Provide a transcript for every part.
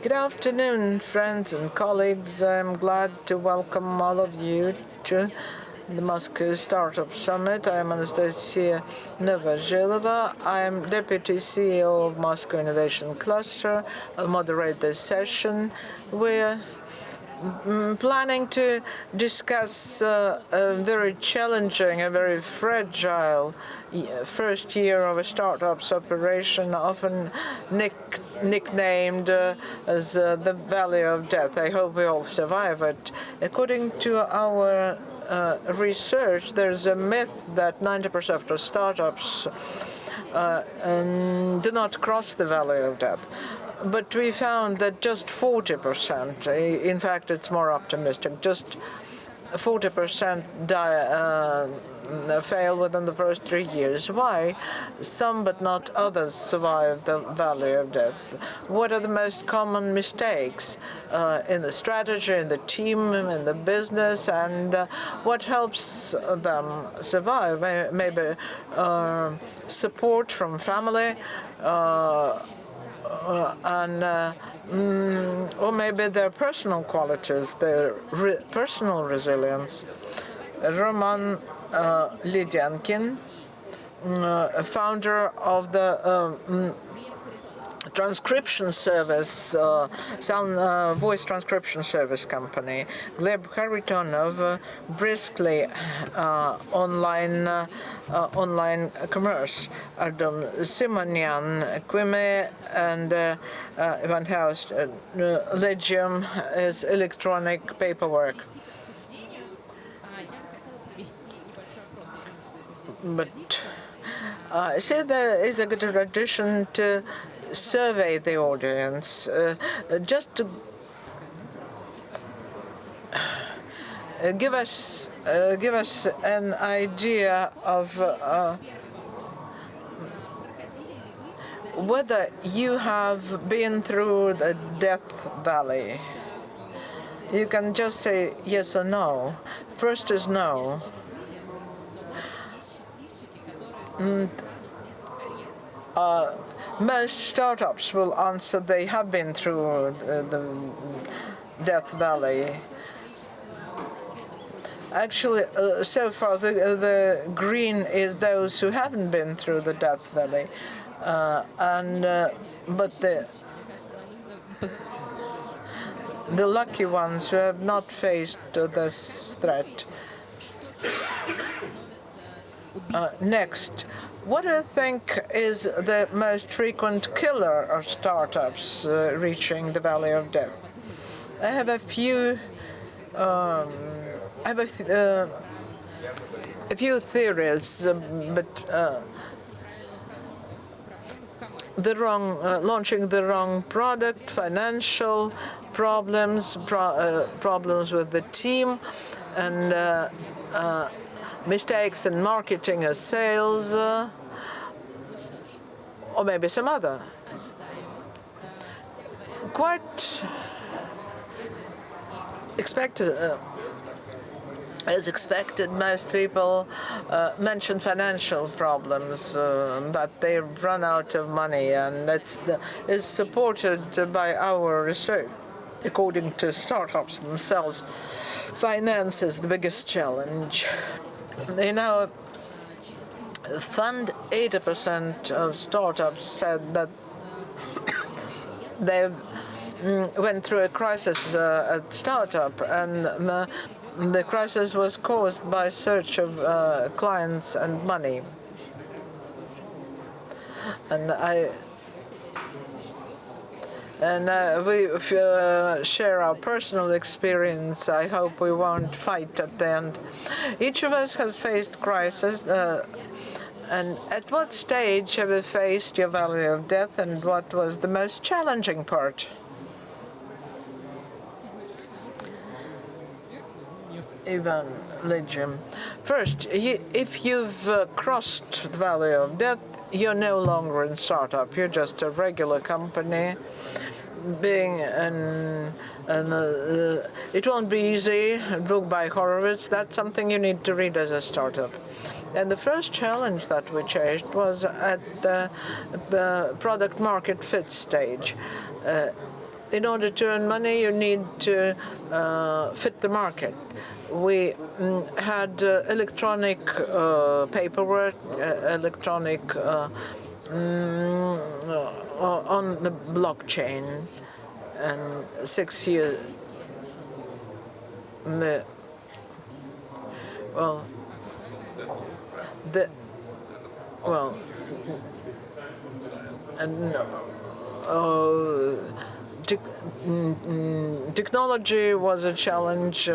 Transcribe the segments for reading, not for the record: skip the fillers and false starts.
Good afternoon, friends and colleagues. I'm glad to welcome all of you to the Moscow Startup Summit. I am Anastasia Novozhilova. I am Deputy CEO of Moscow Innovation Cluster. I'll moderate this session. We're planning to discuss a very challenging and very fragile first year of a startup's operation, often nicknamed as the Valley of Death. I hope we all survive it. According to our research, there's a myth that 90% of startups do not cross the Valley of Death. But we found that just 40%, in fact, it's more optimistic, just 40% fail within the first 3 years. Why? Some but not others survive the Valley of Death. What are the most common mistakes in the strategy, in the team, in the business, and what helps them survive? Maybe support from family, or maybe their personal qualities, their personal resilience. Roman Ledyankin, founder of the transcription service, voice transcription service company. Gleb Kharitonov, Briskly, online commerce. Artem Simonyants, Qummy, and Ivan House. Ledyankin is electronic paperwork. But I see there is a good tradition to survey the audience, just to give us an idea of whether you have been through the death valley. You can just say yes or no. First is no. Most startups will answer they have been through the death valley. Actually, so far the green is those who haven't been through the death valley, but the lucky ones who have not faced this threat. Next, what do you think is the most frequent killer of startups reaching the Valley of Death? I have a few theories, but launching the wrong product, financial problems, problems with the team, and mistakes in marketing or sales, or maybe some other. Quite expected. As expected, most people mention financial problems, that they've run out of money, and is supported by our research. According to startups themselves, finance is the biggest challenge. In our fund, 80% of startups said that they went through a crisis at startup, and the crisis was caused by search of clients and money. And we share our personal experience. I hope we won't fight at the end. Each of us has faced crisis. And at what stage have you faced your Valley of Death, and what was the most challenging part? Ivan Ledyankin. First, if you've crossed the Valley of Death, you're no longer in startup. You're just a regular company. It won't be easy. A book by Horowitz. That's something you need to read as a startup. And the first challenge that we chased was at the product market fit stage. in order to earn money, you need to fit the market. We had electronic paperwork, electronic on the blockchain, and 6 years. Technology was a challenge,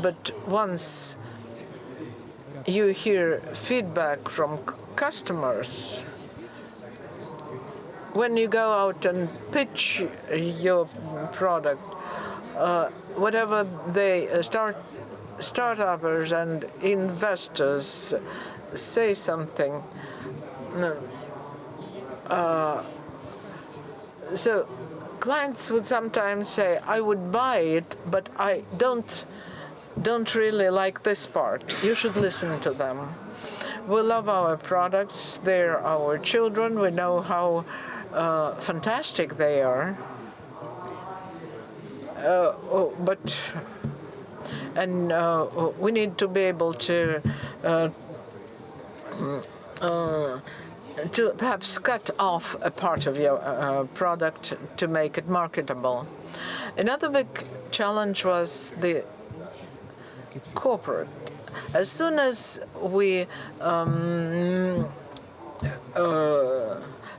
but once you hear feedback from customers, when you go out and pitch your product, whatever they startuppers and investors say something. So clients would sometimes say, I would buy it, but I don't really like this part. You should listen to them. We love our products. They're our children. We know how fantastic they are. We need to be able to perhaps cut off a part of your product to make it marketable. Another big challenge was the corporate. As soon as we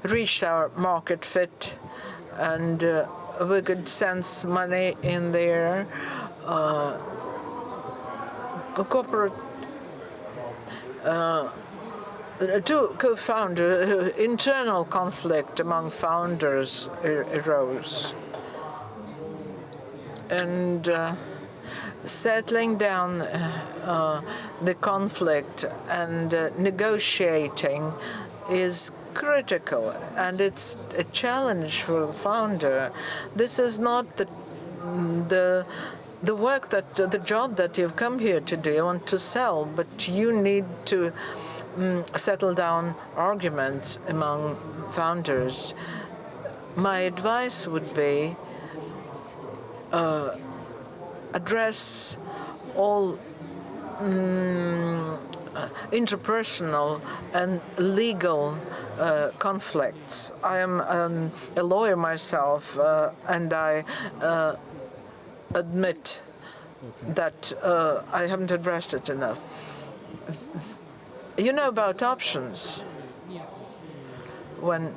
reached our market fit and we could sense money in there, corporate two co-founders, internal conflict among founders arose. And settling down the conflict and negotiating is critical, and it's a challenge for the founder. This is not the work the job that you've come here to do. You want to sell, but you need to settle down arguments among founders. My advice would be address all interpersonal and legal conflicts. I am a lawyer myself, and I admit that I haven't addressed it enough. You know about options. When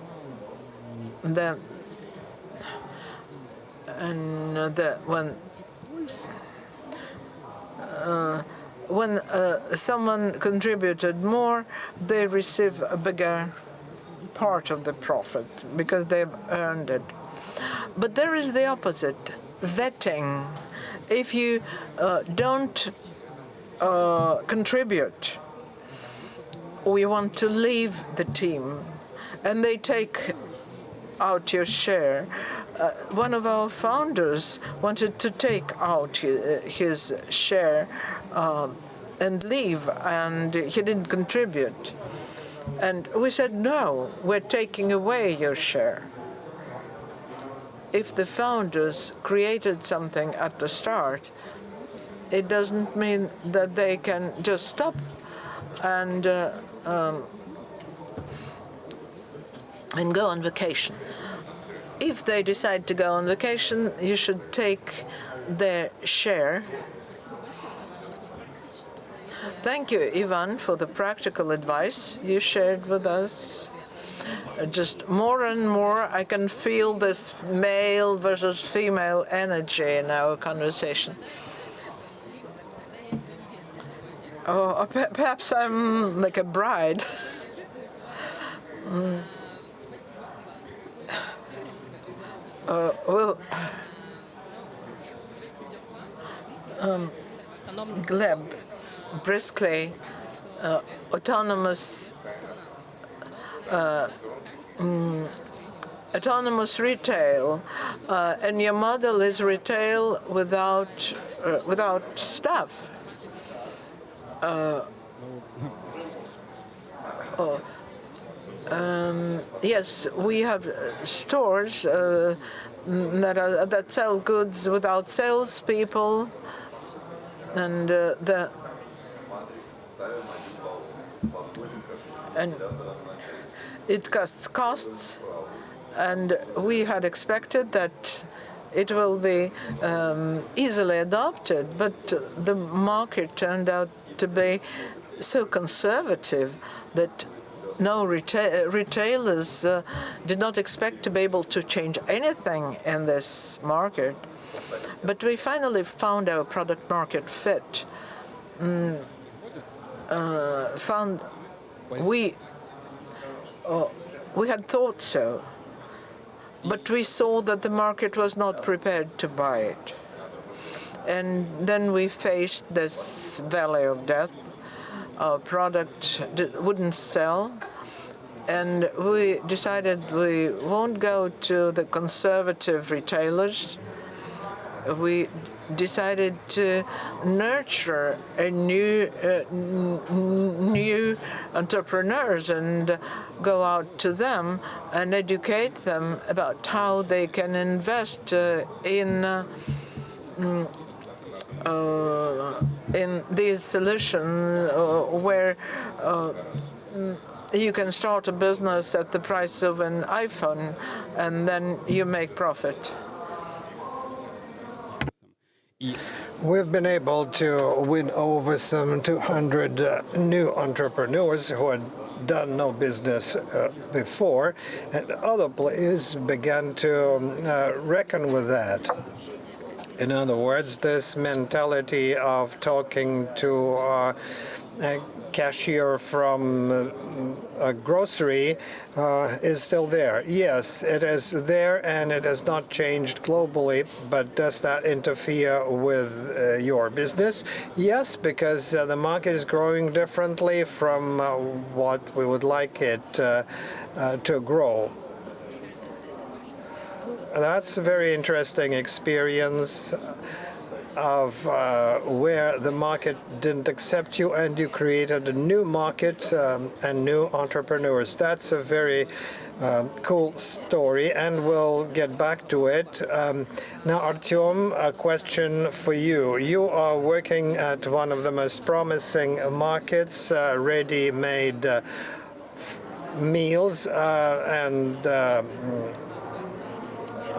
someone contributed more, they receive a bigger part of the profit because they've earned it. But there is the opposite, vetting. If you don't contribute, or you want to leave the team, and they take out your share. One of our founders wanted to take out his share and leave, and he didn't contribute. And we said, no, we're taking away your share. If the founders created something at the start, it doesn't mean that they can just stop and go on vacation. If they decide to go on vacation, you should take their share. Thank you, Ivan, for the practical advice you shared with us. Just more and more, I can feel this male versus female energy in our conversation. Oh, perhaps I'm like a bride. Gleb, Briskly, autonomous retail, and your model is retail without staff. Yes, we have stores that sell goods without salespeople, and and it costs, and we had expected that it will be easily adopted, but the market turned out to be so conservative that no retailers did not expect to be able to change anything in this market. But we finally found our product market fit. We had thought so, but we saw that the market was not prepared to buy it. And then we faced this valley of death. Our product wouldn't sell, and we decided we won't go to the conservative retailers. We decided to nurture a new entrepreneurs and go out to them and educate them about how they can invest in these solutions where you can start a business at the price of an iPhone and then you make profit. We've been able to win over some 200 new entrepreneurs who had done no business before, and other players began to reckon with that. In other words, this mentality of talking to a cashier from a grocery is still there. Yes, it is there, and it has not changed globally, but does that interfere with your business? Yes, because the market is growing differently from what we would like it to grow. That's a very interesting experience of where the market didn't accept you and you created a new market and new entrepreneurs. That's a very cool story, and we'll get back to it. Now, Artem, a question for you. You are working at one of the most promising markets, ready-made meals, and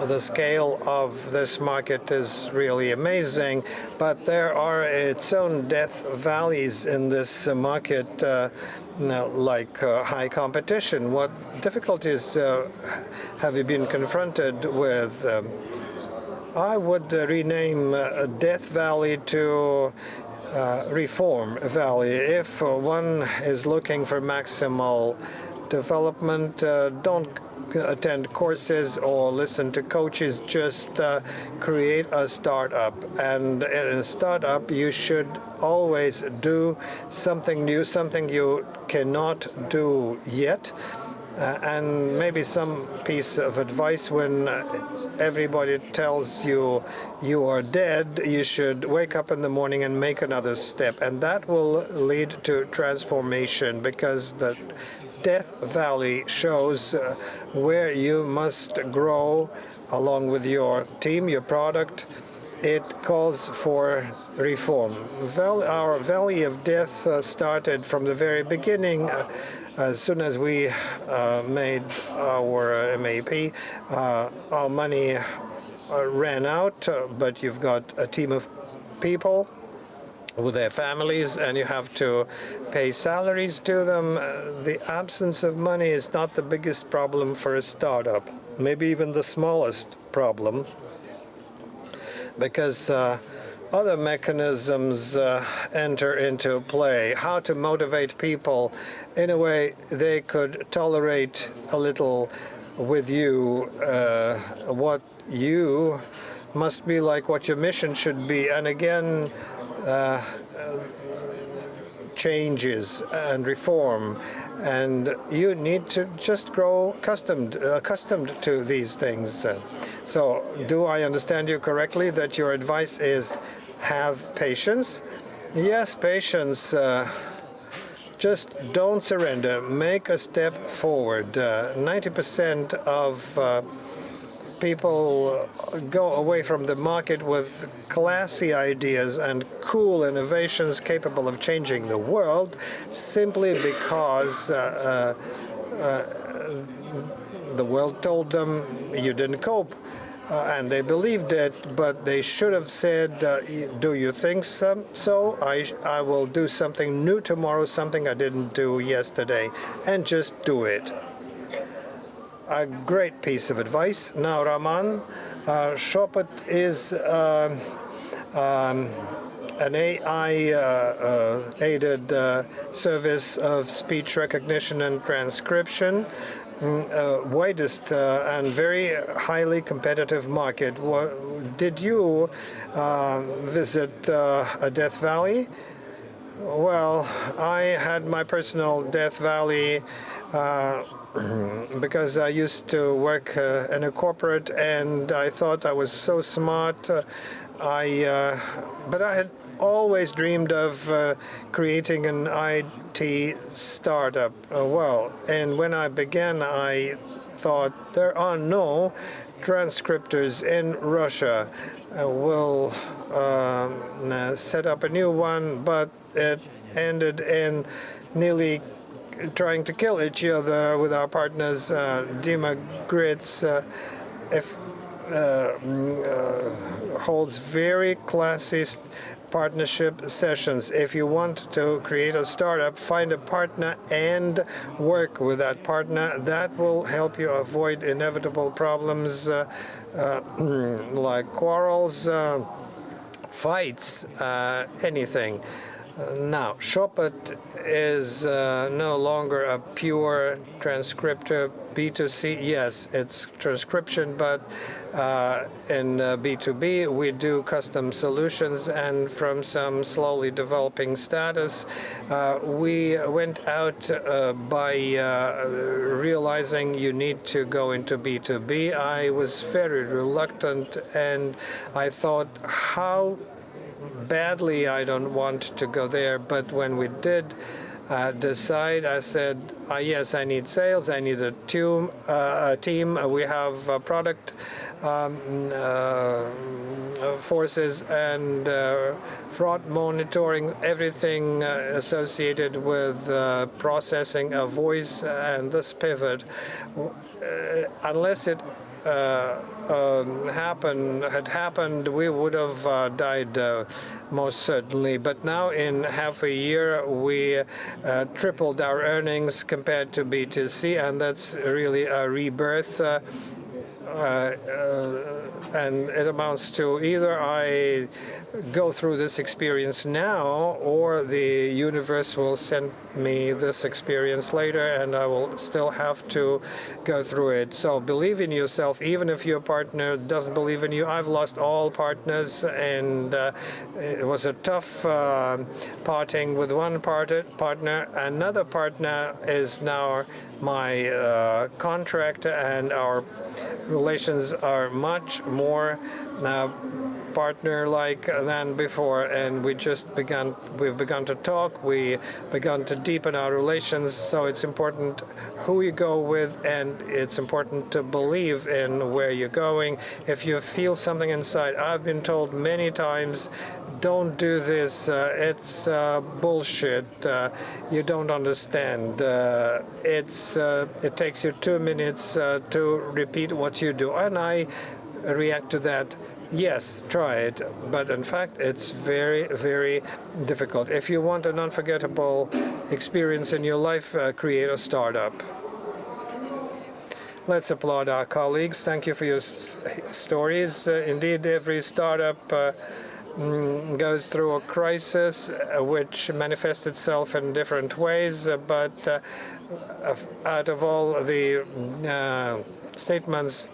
the scale of this market is really amazing, but there are its own death valleys in this market, like high competition. What difficulties have you been confronted with? I would rename Death Valley to Reform Valley. If one is looking for maximal development, don't attend courses or listen to coaches, just create a startup. And in a startup, you should always do something new, something you cannot do yet. And maybe some piece of advice: when everybody tells you you are dead, you should wake up in the morning and make another step. And that will lead to transformation, because the Death Valley shows where you must grow along with your team, your product. It calls for reform. Our Valley of Death started from the very beginning. As soon as we made our MAP, our money ran out, but you've got a team of people with their families, and you have to pay salaries to them. The absence of money is not the biggest problem for a startup, maybe even the smallest problem, because other mechanisms enter into play. How to motivate people in a way they could tolerate a little with you, what you must be like, what your mission should be. And again, changes and reform, and you need to just grow accustomed to these things. So, do I understand you correctly that your advice is have patience? Yes, patience Just don't surrender. Make a step forward. 90% of people go away from the market with classy ideas and cool innovations capable of changing the world simply because the world told them you didn't cope. And they believed it, but they should have said, do you think so? I will do something new tomorrow, something I didn't do yesterday, and just do it. A great piece of advice. Now, Roman, Shöpöt is an AI-aided service of speech recognition and transcription. Widest and very highly competitive market. Did you visit a Death Valley? Well, I had my personal Death Valley because I used to work in a corporate, and I thought I was so smart. But I had always dreamed of creating an IT startup. And when I began, I thought there are no transcriptors in Russia. We'll set up a new one, but it ended in nearly trying to kill each other with our partners. Dima Grits holds very classy partnership sessions. If you want to create a startup, find a partner and work with that partner. That will help you avoid inevitable problems like quarrels, fights, anything. Now, Shöpöt is no longer a pure transcriptor B2C. Yes, it's transcription, but in B2B, we do custom solutions, and from some slowly developing status, we went out by realizing you need to go into B2B. I was very reluctant, and I thought, how badly I don't want to go there. But when we did decide, I said, yes, I need sales, I need a team. We have product forces and fraud monitoring, everything associated with processing a voice, and this pivot, unless it had happened, we would have died most certainly. But now in half a year, we tripled our earnings compared to B2C, and that's really a rebirth. And it amounts to either I go through this experience now, or the universe will send me this experience later, and I will still have to go through it. So believe in yourself, even if your partner doesn't believe in you. I've lost all partners, and it was a tough parting with one partner. Another partner is now my contractor, and our relations are much more partner-like than before, and we've begun to talk, we begun to deepen our relations. So it's important who you go with, and it's important to believe in where you're going. If you feel something inside, I've been told many times, don't do this, it's bullshit, you don't understand. It takes you 2 minutes to repeat what you do, and I react to that. Yes, try it, but in fact, it's very, very difficult. If you want an unforgettable experience in your life, create a startup. Let's applaud our colleagues. Thank you for your stories. Indeed, every startup goes through a crisis which manifests itself in different ways, but out of all the statements,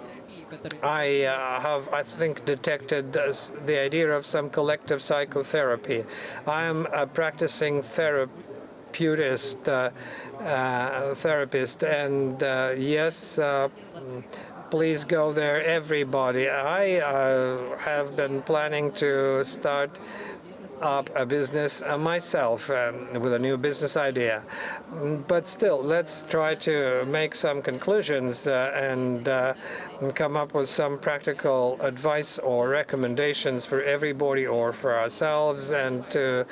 I think, detected the idea of some collective psychotherapy. I am a practicing therapist, and yes, please go there, everybody. I have been planning to start up a business myself with a new business idea. But still, let's try to make some conclusions and come up with some practical advice or recommendations for everybody or for ourselves, and to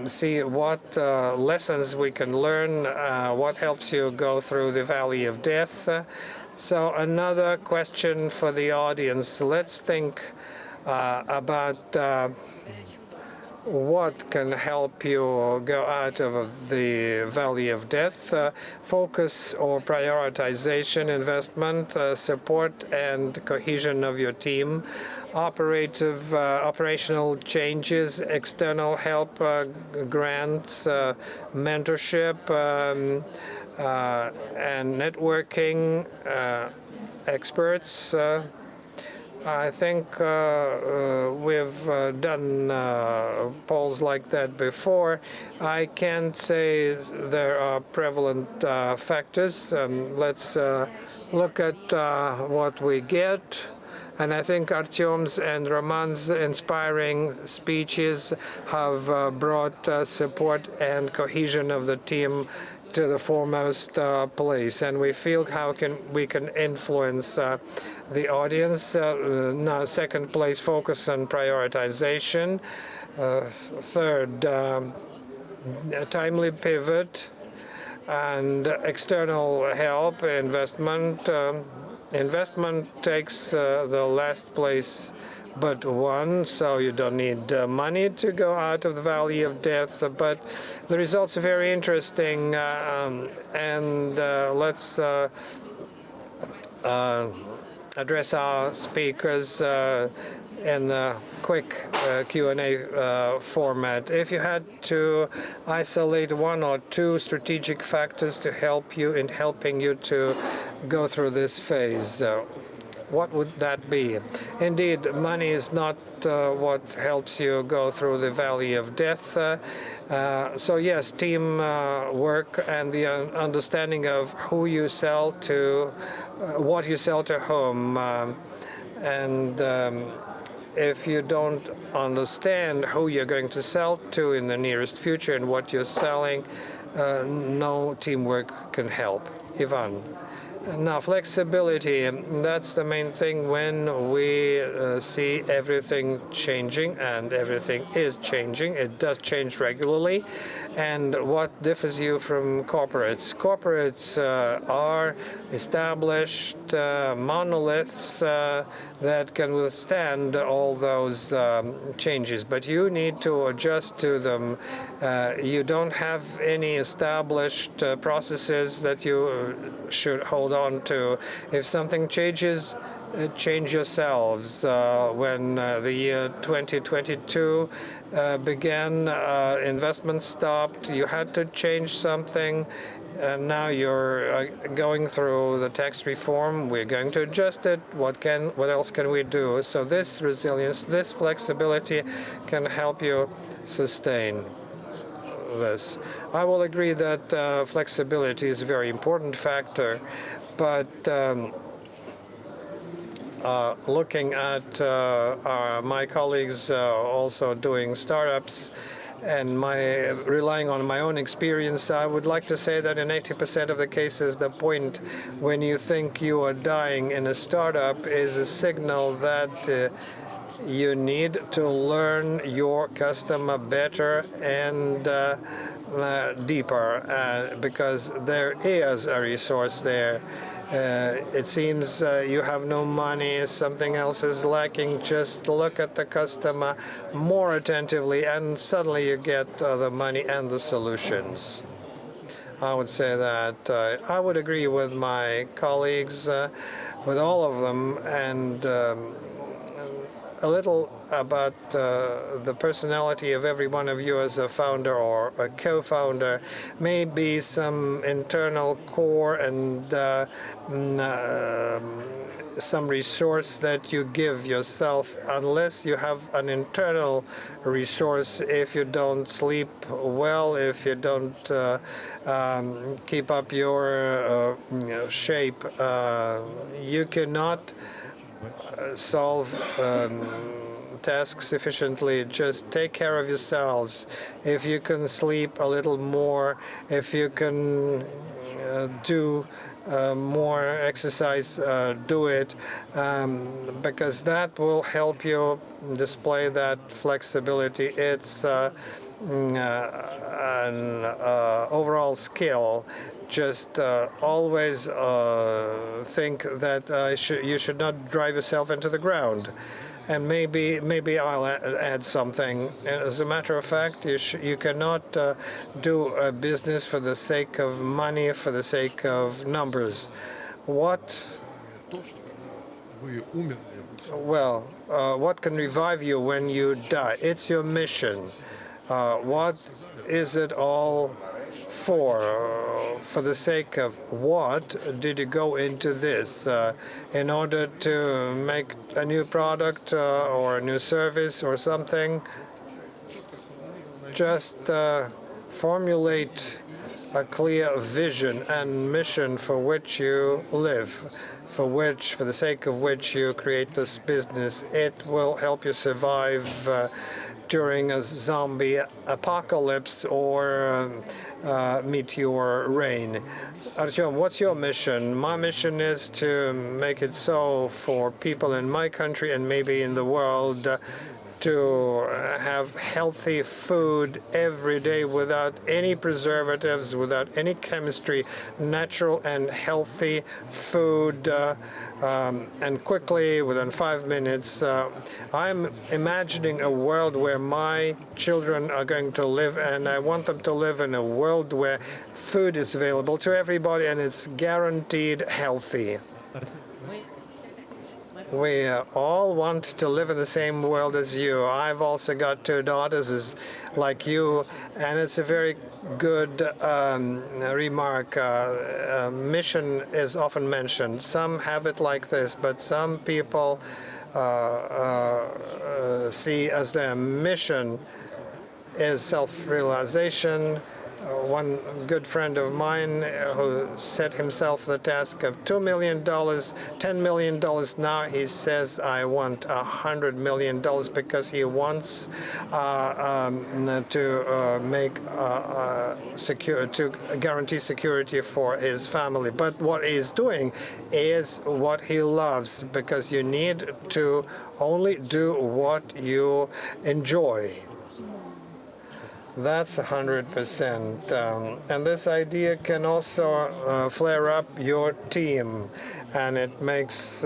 see what lessons we can learn, what helps you go through the valley of death. So another question for the audience. Let's think about what can help you go out of the valley of death. Focus or prioritization, investment, support and cohesion of your team, operational changes, external help, grants, mentorship, and networking, experts. I think we've done polls like that before. I can't say there are prevalent factors. Let's look at what we get. And I think Artyom's and Roman's inspiring speeches have brought support and cohesion of the team to the foremost place, and we feel how we can influence the audience. Now, second place, focus on prioritization. Third, a timely pivot and external help, investment. Investment takes the last place but one, so you don't need money to go out of the valley of death. But the results are very interesting, and let's address our speakers in the quick Q&A format. If you had to isolate one or two strategic factors to help you in helping you to go through this phase, what would that be? Indeed, money is not what helps you go through the valley of death. So yes, team work and the understanding of who you sell to, what you sell to whom. And if you don't understand who you're going to sell to in the nearest future and what you're selling, no teamwork can help. Ivan. Now, flexibility, that's the main thing when we see everything changing, and everything is changing. It does change regularly. And what differs you from corporates? Corporates are established monoliths that can withstand all those changes, but you need to adjust to them. You don't have any established processes that you should hold on to. If something changes, change yourselves. When the year 2022 began, investment stopped. You had to change something. And now you're going through the tax reform. We're going to adjust it. What else can we do? So this resilience, this flexibility can help you sustain this. I will agree that flexibility is a very important factor, but looking at my colleagues also doing startups and relying on my own experience, I would like to say that in 80% of the cases, the point when you think you are dying in a startup is a signal that you need to learn your customer better and deeper, because there is a resource there. It seems you have no money, something else is lacking. Just look at the customer more attentively, and suddenly you get the money and the solutions. I would say that I would agree with my colleagues, with all of them, and a little about the personality of every one of you as a founder or a co-founder. Maybe some internal core and some resource that you give yourself. Unless you have an internal resource, if you don't sleep well, if you don't keep up your shape, you cannot solve tasks efficiently. Just take care of yourselves. If you can sleep a little more, if you can do more exercise, do it, because that will help you display that flexibility. It's an overall skill. Just always think that you should not drive yourself into the ground. And maybe I'll add something. As a matter of fact, you cannot do a business for the sake of money, for the sake of numbers. What can revive you when you die? It's your mission. What is it all for? For the sake of what did you go into this? In order to make a new product or a new service or something? Just formulate a clear vision and mission for which you live, for the sake of which you create this business. It will help you survive during a zombie apocalypse or meteor rain. Artyom, what's your mission? My mission is to make it so for people in my country and maybe in the world to have healthy food every day without any preservatives, without any chemistry, natural and healthy food, and quickly, within 5 minutes. I'm imagining a world where my children are going to live, and I want them to live in a world where food is available to everybody and it's guaranteed healthy. We all want to live in the same world as you. I've also got 2 daughters like you, and it's a very good remark. Mission is often mentioned. Some have it like this, but some people see as their mission is self-realization. One good friend of mine who set himself the task of $2 million, $10 million now, he says, I want $100 million because he wants to make to guarantee security for his family. But what he's doing is what he loves, because you need to only do what you enjoy. That's 100%. And this idea can also flare up your team, and it makes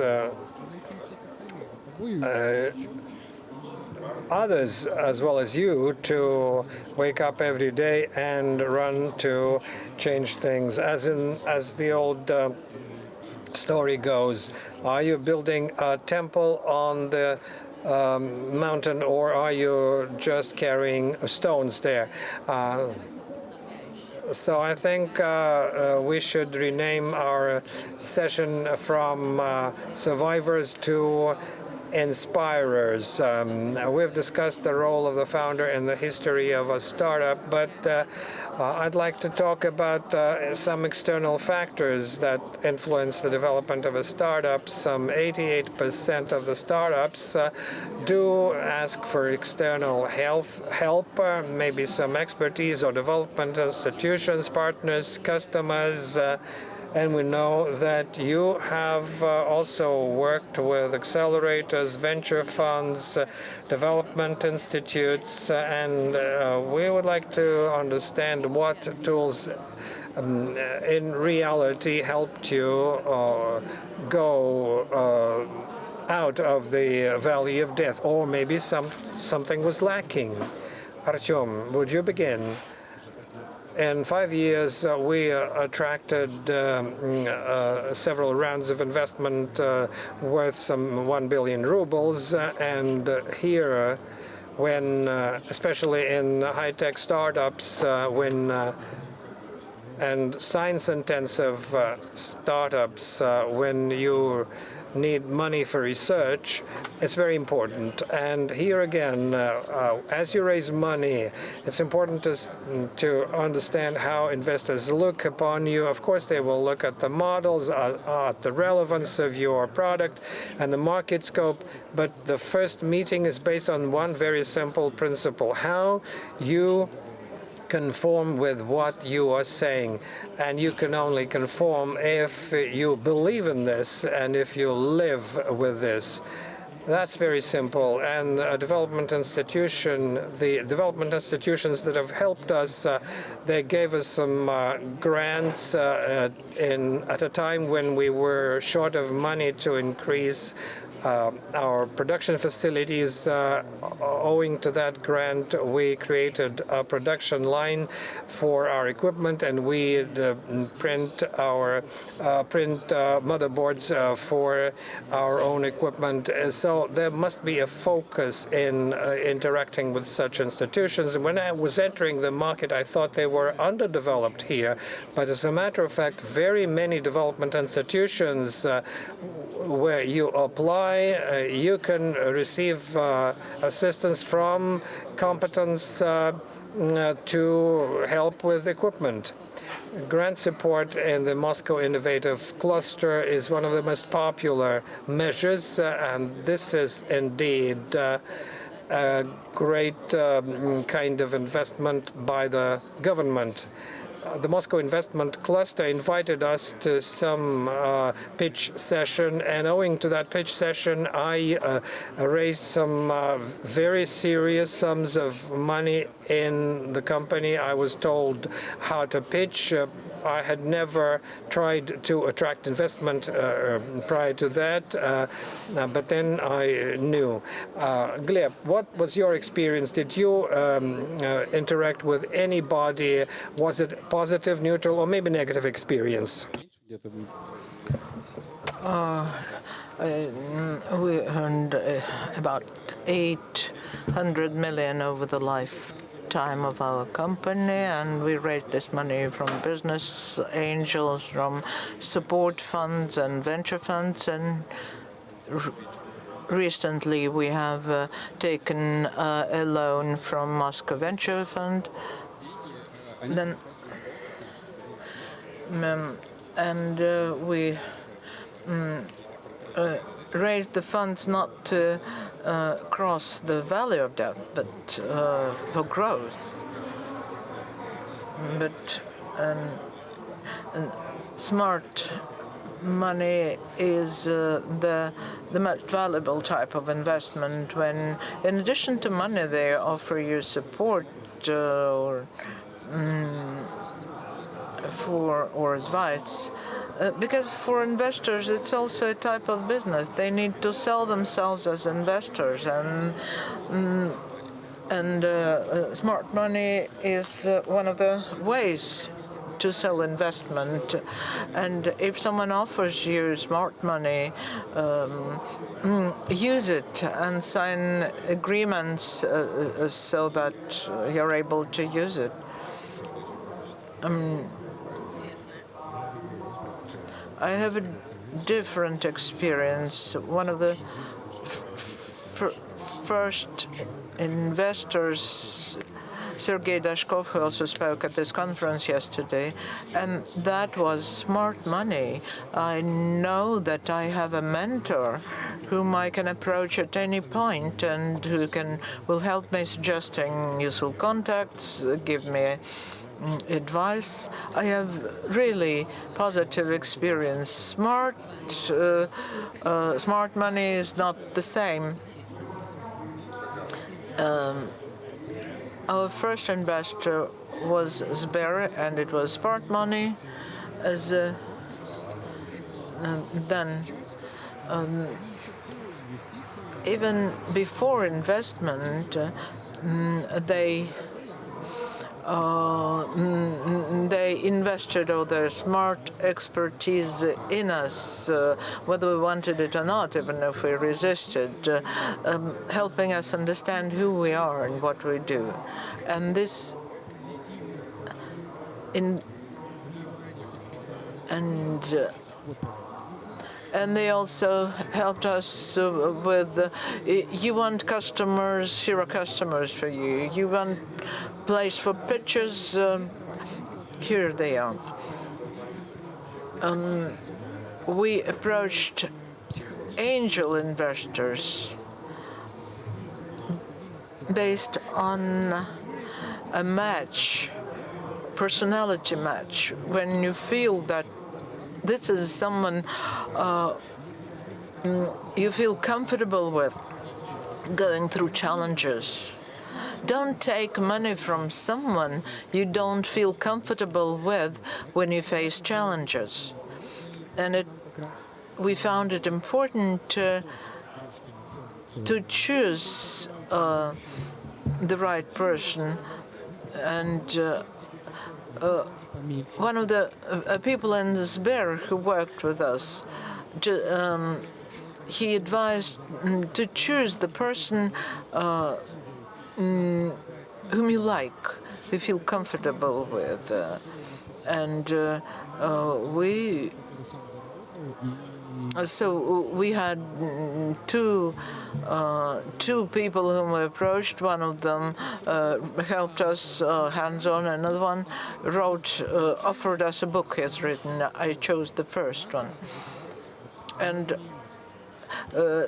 others as well as you to wake up every day and run to change things. As the old story goes, are you building a temple on the mountain, or are you just carrying stones there? So I think we should rename our session from survivors to inspirers. We've discussed the role of the founder in the history of a startup, but I'd like to talk about some external factors that influence the development of a startup. Some 88% of the startups do ask for external help, maybe some expertise or development institutions, partners, customers. And we know that you have also worked with accelerators, venture funds, development institutes, and we would like to understand what tools in reality helped you go out of the valley of death, or maybe something was lacking. Artyom, would you begin? In 5 years, we attracted several rounds of investment worth some 1 billion rubles. And here, when, especially in high-tech startups, when and science-intensive startups, when you need money for research, it's very important. And here again, as you raise money, it's important to understand how investors look upon you. Of course, they will look at the models, at the relevance of your product and the market scope. But the first meeting is based on one very simple principle: how you conform with what you are saying. And you can only conform if you believe in this and if you live with this. That's very simple. And the development institutions that have helped us, they gave us some grants at a time when we were short of money to increase our production facilities. Owing to that grant, we created a production line for our equipment, and we print motherboards for our own equipment. So there must be a focus in interacting with such institutions. And when I was entering the market, I thought they were underdeveloped here. But as a matter of fact, very many development institutions where you apply, you can receive assistance from competence to help with equipment. Grant support in the Moscow Innovative Cluster is one of the most popular measures, and this is indeed a great kind of investment by the government. The Moscow Investment Cluster invited us to some pitch session, and owing to that pitch session, I raised some very serious sums of money in the company. I was told how to pitch. I had never tried to attract investment prior to that, but then I knew. Gleb, what was your experience? Did you interact with anybody? Was it positive, neutral, or maybe negative experience? We earned about 800 million over the lifetime of our company, and we raised this money from business angels, from support funds and venture funds, and recently we have taken a loan from Moscow Venture Fund. Then we raised the funds not to cross the valley of death, but for growth. But smart money is the most valuable type of investment, when in addition to money they offer you support or advice. Because for investors, it's also a type of business. They need to sell themselves as investors, and smart money is one of the ways to sell investment. And if someone offers you smart money, use it and sign agreements so that you're able to use it. I have a different experience. One of the first investors, Sergei Dashkov, who also spoke at this conference yesterday, and that was smart money. I know that I have a mentor whom I can approach at any point and who will help me suggesting useful contacts, give me advice. I have really positive experience. Smart money is not the same. Our first investor was Sber, and it was smart money. Even before investment, they invested all their smart expertise in us, whether we wanted it or not, even if we resisted, helping us understand who we are and what we do. And this And they also helped us with, you want customers, here are customers for you. You want place for pictures, here they are. We approached angel investors based on a match, personality match, when you feel that this is someone you feel comfortable with going through challenges. Don't take money from someone you don't feel comfortable with when you face challenges. And we found it important to choose the right person. And one of the people in the Sber who worked with us, he advised to choose the person whom you like, you feel comfortable with. So we had two people whom we approached. One of them helped us hands-on. Another one offered us a book he has written. I chose the first one. And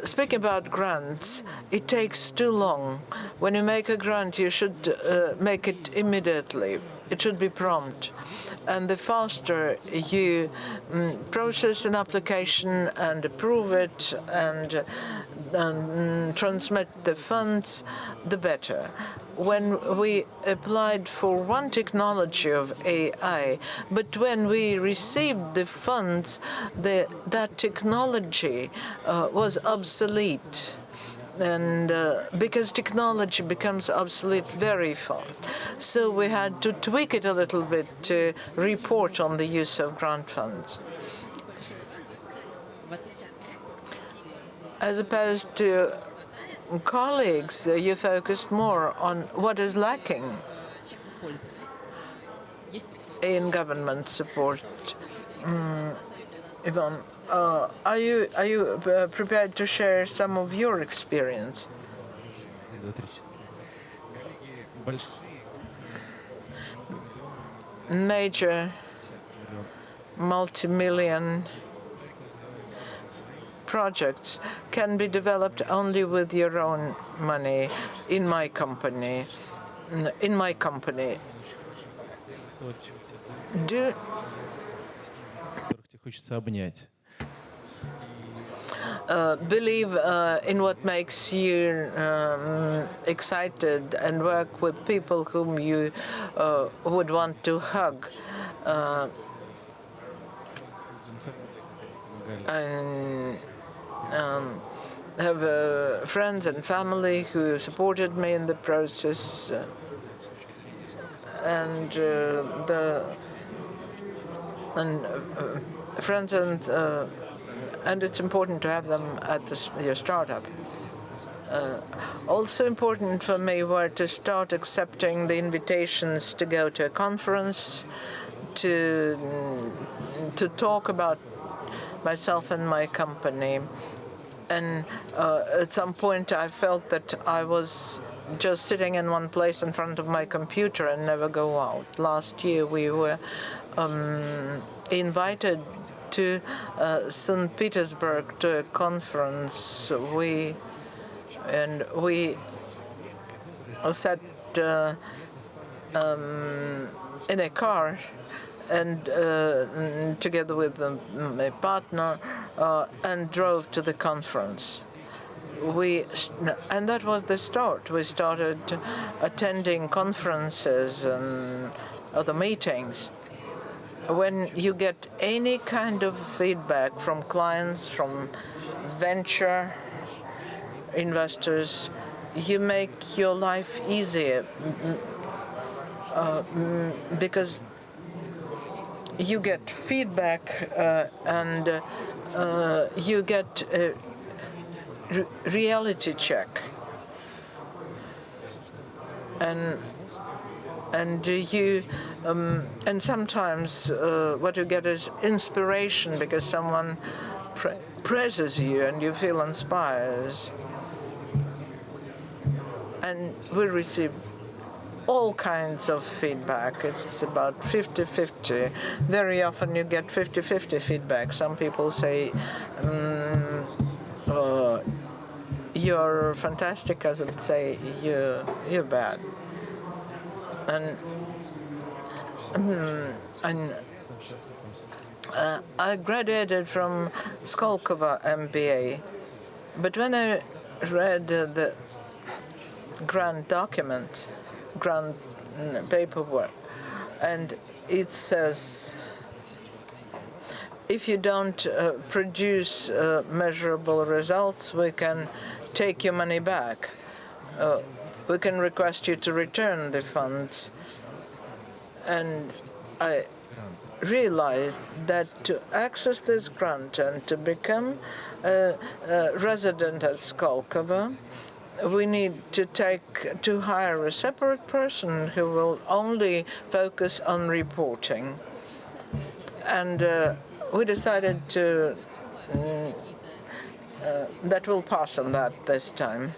speaking about grants, it takes too long. When you make a grant, you should make it immediately. It should be prompt. And the faster you process an application and approve it and transmit the funds, the better. When we applied for one technology of AI, but when we received the funds, that technology was obsolete. And because technology becomes obsolete very fast. So we had to tweak it a little bit to report on the use of grant funds. As opposed to colleagues, you focused more on what is lacking in government support. Ivan, are you prepared to share some of your experience? Major multi-million projects can be developed only with your own money in my company. Believe in what makes you excited and work with people whom you would want to hug. And have friends and family who supported me in the process, and friends and it's important to have them at your startup. Also important for me were to start accepting the invitations to go to a conference, to talk about myself and my company. And at some point I felt that I was just sitting in one place in front of my computer and never go out. Last year we were invited to St. Petersburg to a conference. We sat in a car and together with a partner and drove to the conference. And that was the start. We started attending conferences and other meetings. When you get any kind of feedback from clients, from venture investors, you make your life easier because you get feedback and you get a reality check, and you And sometimes what you get is inspiration because someone praises you and you feel inspired. And we receive all kinds of feedback. It's about 50-50. Very often you get 50-50 feedback. Some people say, you're fantastic, others say, you're bad. And I graduated from Skolkovo MBA, but when I read the grant document, grant paperwork, and it says if you don't produce measurable results, we can take your money back. We can request you to return the funds. And I realized that to access this grant and to become a resident at Skolkovo, we need to hire a separate person who will only focus on reporting. And we decided that we'll pass on that this time.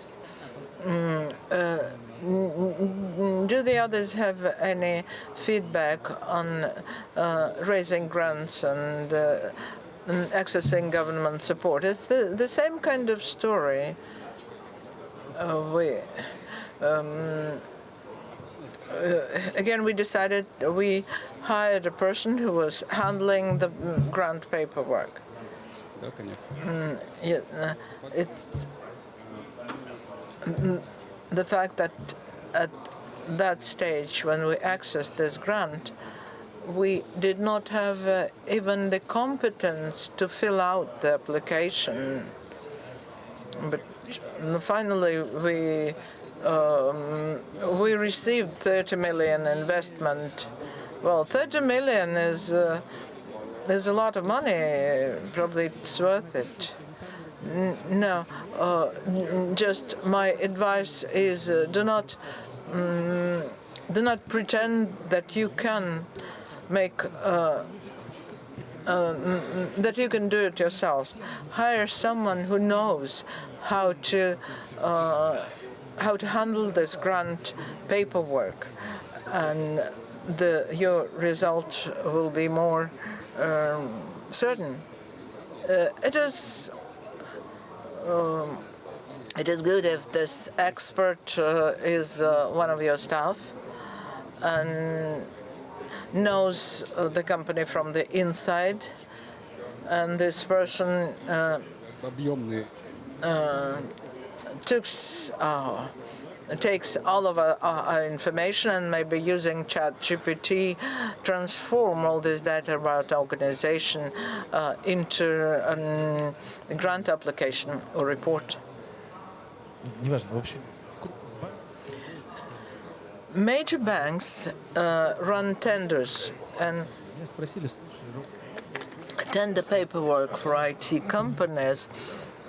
Do the others have any feedback on raising grants and accessing government support? It's the same kind of story. Again, we hired a person who was handling the grant paperwork. It's the fact that at that stage, when we accessed this grant, we did not have even the competence to fill out the application. But finally, we received 30 million investment. Well, 30 million is a lot of money. Probably it's worth it. No, just my advice is do not pretend that you can make that you can do it yourself. Hire someone who knows how to handle this grant paperwork, and your result will be more certain. It is good if this expert is one of your staff and knows the company from the inside, and this person takes all of our information and maybe using ChatGPT transform all this data about organization into a grant application or report. Major banks run tenders, and tender paperwork for IT companies.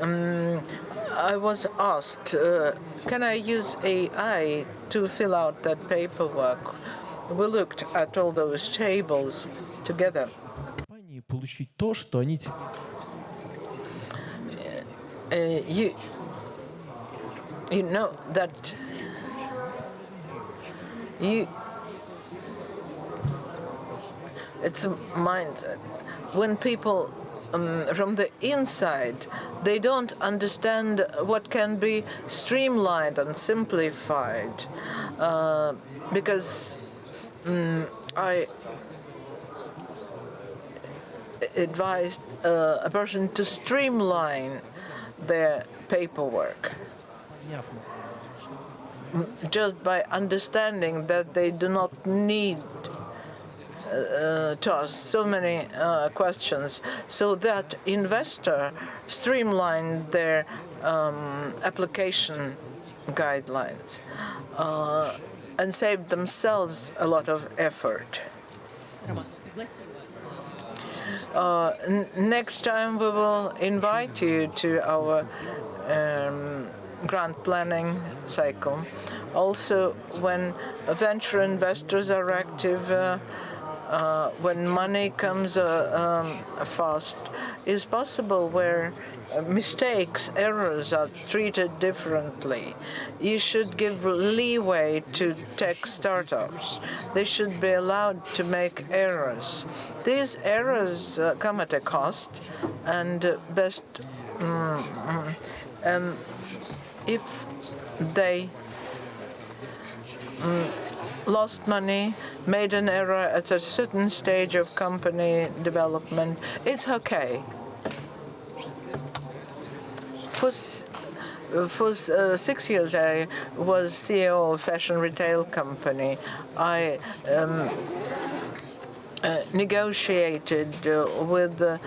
I was asked, can I use AI to fill out that paperwork? We looked at all those tables together. You know that it's a mindset. When people from the inside, they don't understand what can be streamlined and simplified, because I advised a person to streamline their paperwork just by understanding that they do not need to ask so many questions, so that investor streamlined their application guidelines and saved themselves a lot of effort. Next time we will invite you to our grant planning cycle. Also, when venture investors are active, when money comes fast, is possible where mistakes, errors are treated differently. You should give leeway to tech startups. They should be allowed to make errors. These errors come at a cost, and and if they lost money, made an error at a certain stage of company development, it's okay. For 6 years, I was CEO of a fashion retail company. I negotiated with the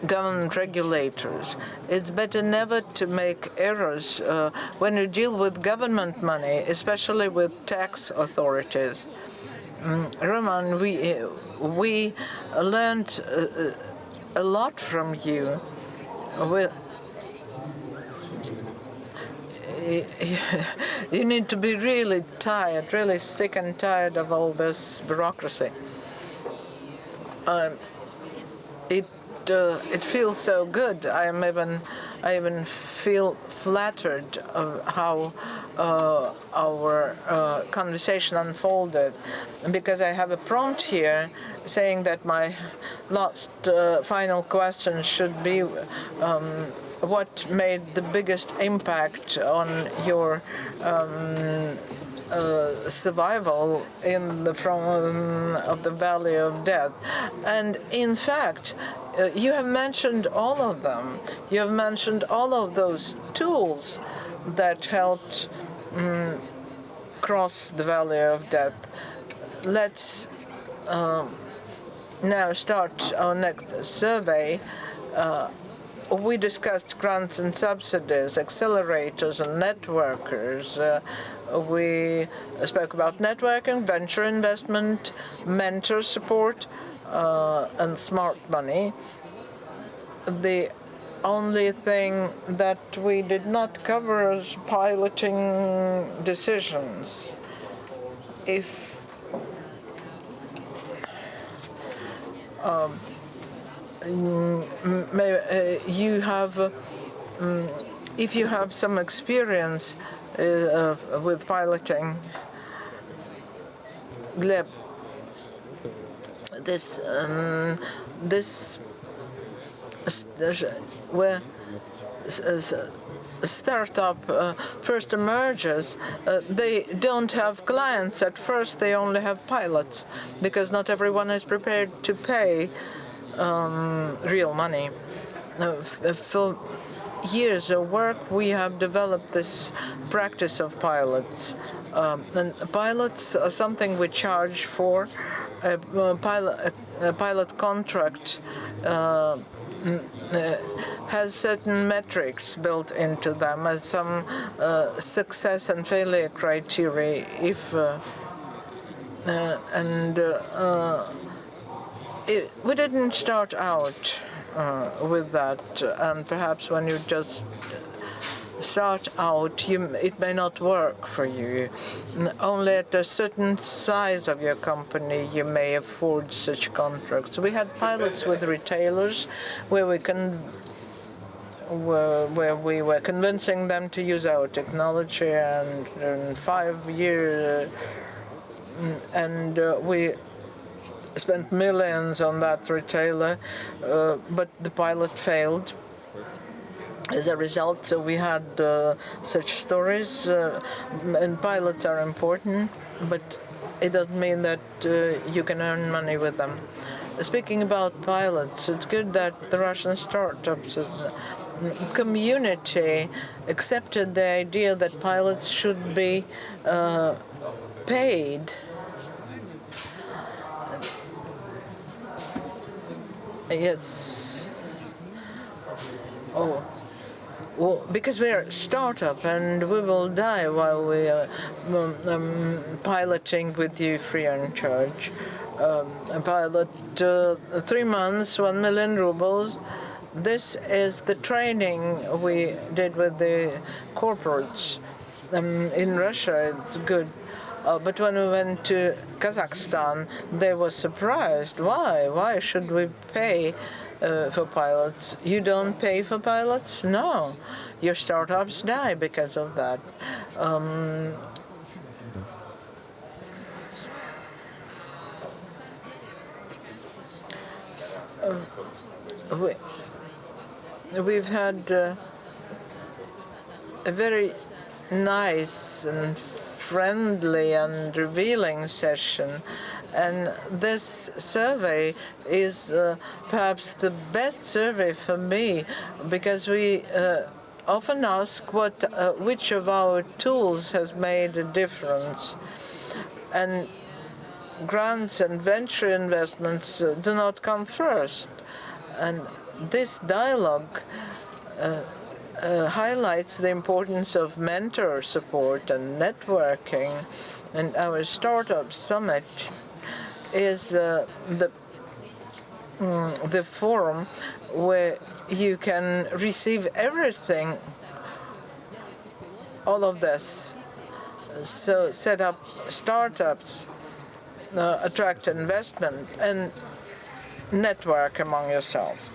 government regulators. It's better never to make errors when you deal with government money, especially with tax authorities. Roman, we learned a lot from you. You need to be really tired, really sick and tired of all this bureaucracy. It feels so good. I even feel flattered of how our conversation unfolded, because I have a prompt here saying that my last final question should be what made the biggest impact on your survival in the of the valley of death. And in fact, you have mentioned all of them. You have mentioned all of those tools that helped cross the valley of death. Let's now start our next survey. We discussed grants and subsidies, accelerators and networkers. We spoke about networking, venture investment, mentor support, and smart money. The only thing that we did not cover is piloting decisions. If if you have some experience with piloting, Gleb, where startup first emerges, they don't have clients at first. They only have pilots, because not everyone is prepared to pay real money. For years of work, we have developed this practice of pilots. And pilots are something we charge for. A pilot contract has certain metrics built into them, as some success and failure criteria. We didn't start out with that, and perhaps when you just start out, it may not work for you. Only at a certain size of your company you may afford such contracts. We had pilots with retailers where we were convincing them to use our technology, and in 5 years, we spent millions on that retailer, but the pilot failed. As a result, we had such stories, and pilots are important, but it doesn't mean that you can earn money with them. Speaking about pilots, it's good that the Russian startups community accepted the idea that pilots should be paid. Yes. Oh. Well, because we're a startup and we will die while we are piloting with you free and charge. A pilot, 3 months, 1 million rubles. This is the training we did with the corporates. In Russia, it's good. But when we went to Kazakhstan, they were surprised. Why? Why should we pay for pilots? You don't pay for pilots? No. Your startups die because of that. We've had a very nice and friendly and revealing session, and this survey is perhaps the best survey for me, because we often ask which of our tools has made a difference, and grants and venture investments do not come first. And this dialogue highlights the importance of mentor support and networking. And our startup summit is the forum where you can receive everything, all of this. So set up startups, attract investment, and network among yourselves.